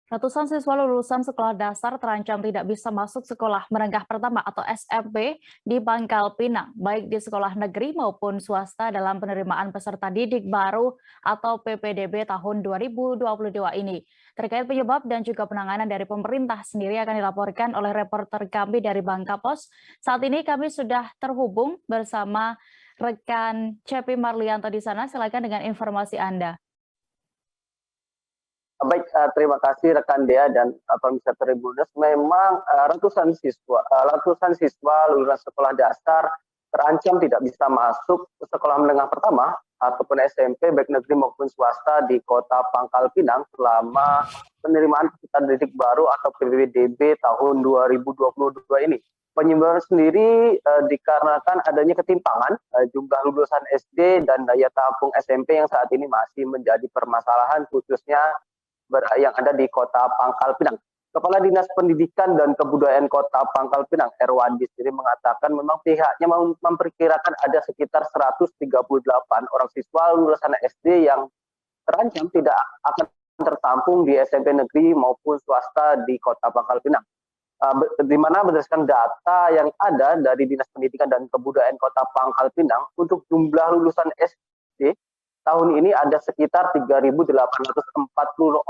Ratusan siswa lulusan sekolah dasar terancam tidak bisa masuk sekolah menengah pertama atau SMP di Pangkal Pinang, baik di sekolah negeri maupun swasta dalam penerimaan peserta didik baru atau PPDB tahun 2022 ini. Terkait penyebab dan juga penanganan dari pemerintah sendiri akan dilaporkan oleh reporter kami dari Bangka Pos. Saat ini kami sudah terhubung bersama rekan Cepi Marlianto di sana. Silakan dengan informasi Anda. Baik, terima kasih rekan Dea dan pemirsa Tribunnews. Memang ratusan siswa lulusan sekolah dasar terancam tidak bisa masuk ke sekolah menengah pertama ataupun SMP baik negeri maupun swasta di Kota Pangkal Pinang selama penerimaan peserta didik baru atau PPDB tahun 2022 ini. Penyebabnya sendiri dikarenakan adanya ketimpangan jumlah lulusan SD dan daya tampung SMP yang saat ini masih menjadi permasalahan khususnya yang ada di Kota Pangkal Pinang. Kepala Dinas Pendidikan dan Kebudayaan Kota Pangkal Pinang, Erwandi sendiri mengatakan memang pihaknya memperkirakan ada sekitar 138 orang siswa lulusan SD yang terancam tidak akan tertampung di SMP negeri maupun swasta di Kota Pangkal Pinang. Di mana berdasarkan data yang ada dari Dinas Pendidikan dan Kebudayaan Kota Pangkal Pinang, untuk jumlah lulusan SD tahun ini ada sekitar 3.840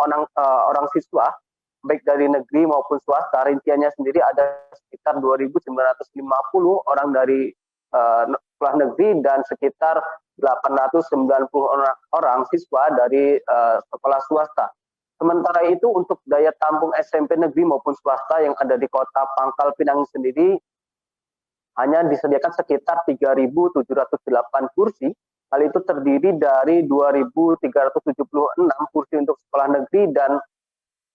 orang siswa, baik dari negeri maupun swasta. Rinciannya sendiri ada sekitar 2.950 orang dari sekolah negeri dan sekitar 890 orang siswa dari sekolah swasta. Sementara itu untuk daya tampung SMP negeri maupun swasta yang ada di Kota Pangkal Pinang sendiri hanya disediakan sekitar 3.708 kursi. Hal itu terdiri dari 2.376 kursi untuk sekolah negeri dan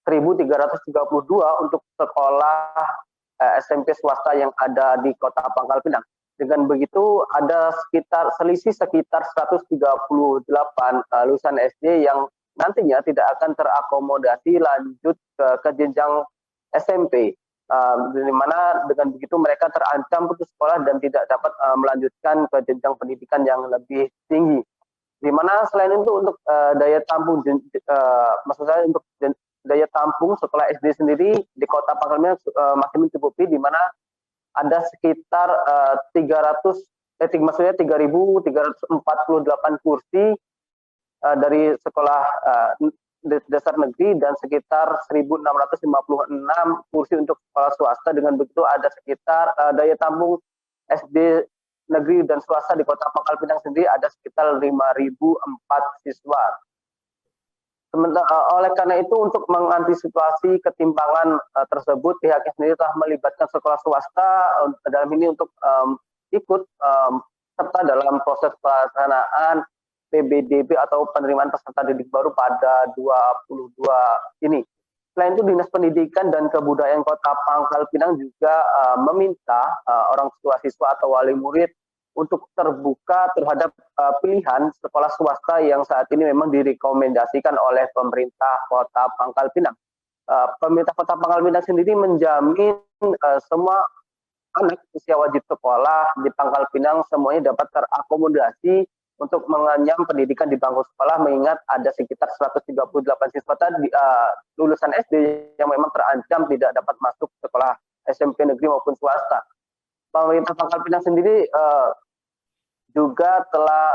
1.332 untuk sekolah SMP swasta yang ada di Kota Pangkal Pinang. Dengan begitu ada selisih sekitar 138 lulusan SD yang nantinya tidak akan terakomodasi lanjut ke jenjang SMP. Di mana dengan begitu mereka terancam putus sekolah dan tidak dapat melanjutkan ke jenjang pendidikan yang lebih tinggi. Di mana selain itu untuk daya tampung, maksud saya untuk daya tampung sekolah SD sendiri di Kota Pangkal Pinang masih mencukupi, di mana ada sekitar 3.348 kursi dari sekolah dasar negeri dan sekitar 1.656 kursi untuk sekolah swasta. Dengan begitu ada sekitar daya tampung SD negeri dan swasta di Kota Pangkal Pinang sendiri ada sekitar 5.004 siswa. Oleh karena itu untuk mengantisipasi ketimpangan tersebut, pihaknya sendiri telah melibatkan sekolah swasta dalam ini untuk ikut serta dalam proses pelaksanaan PPDB atau penerimaan peserta didik baru pada 22 ini. Selain itu, Dinas Pendidikan dan Kebudayaan Kota Pangkal Pinang juga meminta orang tua siswa atau wali murid untuk terbuka terhadap pilihan sekolah swasta yang saat ini memang direkomendasikan oleh pemerintah Kota Pangkal Pinang. Pemerintah Kota Pangkal Pinang sendiri menjamin semua anak usia wajib sekolah di Pangkal Pinang semuanya dapat terakomodasi untuk mengenyam pendidikan di bangku sekolah, mengingat ada sekitar 138 siswa tadi lulusan SD yang memang terancam tidak dapat masuk sekolah SMP negeri maupun swasta. Pemerintah Pangkal Pinang sendiri juga telah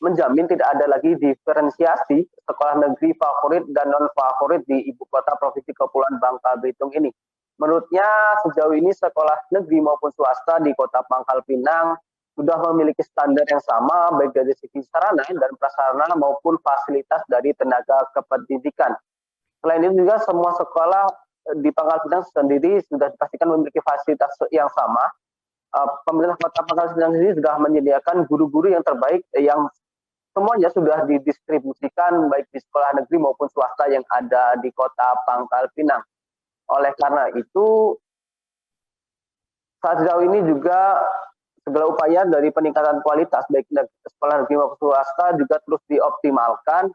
menjamin tidak ada lagi diferensiasi sekolah negeri favorit dan non favorit di ibu kota provinsi Kepulauan Bangka Belitung ini. Menurutnya sejauh ini sekolah negeri maupun swasta di Kota Pangkal Pinang sudah memiliki standar yang sama baik dari segi sarana dan prasarana maupun fasilitas dari tenaga kependidikan. Selain itu juga semua sekolah di Pangkal Pinang sendiri sudah dipastikan memiliki fasilitas yang sama. Pemerintah Kota Pangkal Pinang sendiri sudah menyediakan guru-guru yang terbaik yang semuanya sudah didistribusikan baik di sekolah negeri maupun swasta yang ada di Kota Pangkal Pinang. Oleh karena itu, saat sejauh ini juga segala upaya dari peningkatan kualitas baik sekolah negeri maupun swasta juga terus dioptimalkan,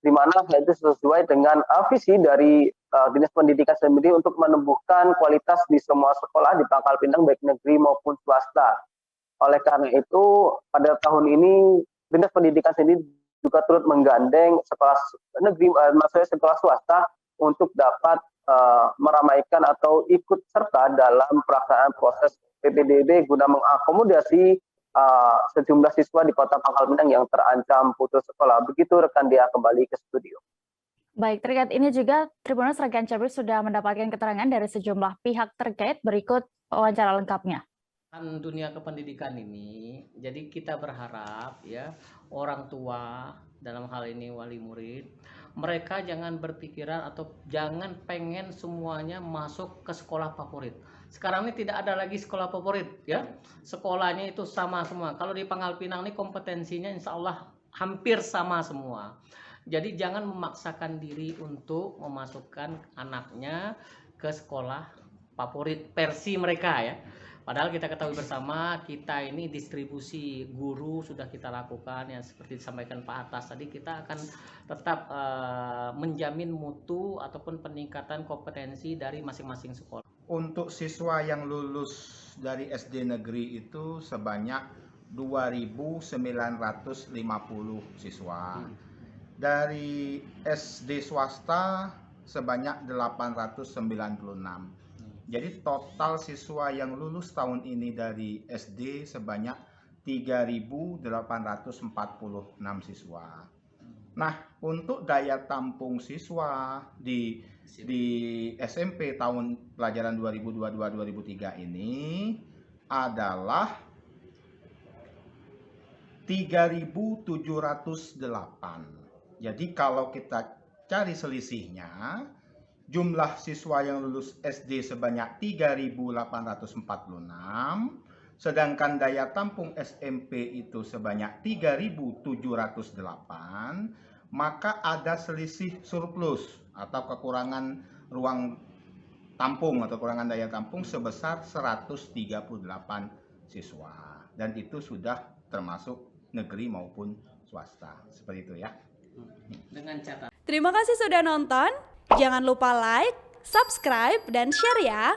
di mana hal itu sesuai dengan visi dari Dinas Pendidikan sendiri untuk menumbuhkan kualitas di semua sekolah di Pangkal Pinang baik negeri maupun swasta. Oleh karena itu pada tahun ini Dinas Pendidikan sendiri juga turut menggandeng sekolah negeri, maksudnya sekolah swasta untuk dapat meramaikan atau ikut serta dalam pelaksanaan proses PPDB guna mengakomodasi sejumlah siswa di Kota Pangkal Pinang yang terancam putus sekolah. Begitu rekan Dia, kembali ke studio. Baik, terkait ini juga Tribunnews rekan Cabir sudah mendapatkan keterangan dari sejumlah pihak terkait. Berikut wawancara lengkapnya. Dunia kependidikan ini, jadi kita berharap ya orang tua, dalam hal ini wali murid, mereka jangan berpikiran atau jangan pengen semuanya masuk ke sekolah favorit. Sekarang ini tidak ada lagi sekolah favorit ya, sekolahnya itu sama semua. Kalau di Pangkal Pinang ini kompetensinya insya Allah hampir sama semua. Jadi jangan memaksakan diri untuk memasukkan anaknya ke sekolah favorit versi mereka ya. Padahal kita ketahui bersama, kita ini distribusi guru sudah kita lakukan, yang seperti disampaikan Pak Atas tadi, kita akan tetap menjamin mutu ataupun peningkatan kompetensi dari masing-masing sekolah. Untuk siswa yang lulus dari SD negeri itu sebanyak 2.950 siswa. Dari SD swasta sebanyak 896. Jadi total siswa yang lulus tahun ini dari SD sebanyak 3.846 siswa. Nah, untuk daya tampung siswa di SMP tahun pelajaran 2022-2023 ini adalah 3.708. Jadi kalau kita cari selisihnya, jumlah siswa yang lulus SD sebanyak 3.846, sedangkan daya tampung SMP itu sebanyak 3.708, maka ada selisih surplus atau kekurangan ruang tampung atau kekurangan daya tampung sebesar 138 siswa. Dan itu sudah termasuk negeri maupun swasta. Seperti itu ya. Dengan catatan. Terima kasih sudah nonton. Jangan lupa like, subscribe, dan share ya.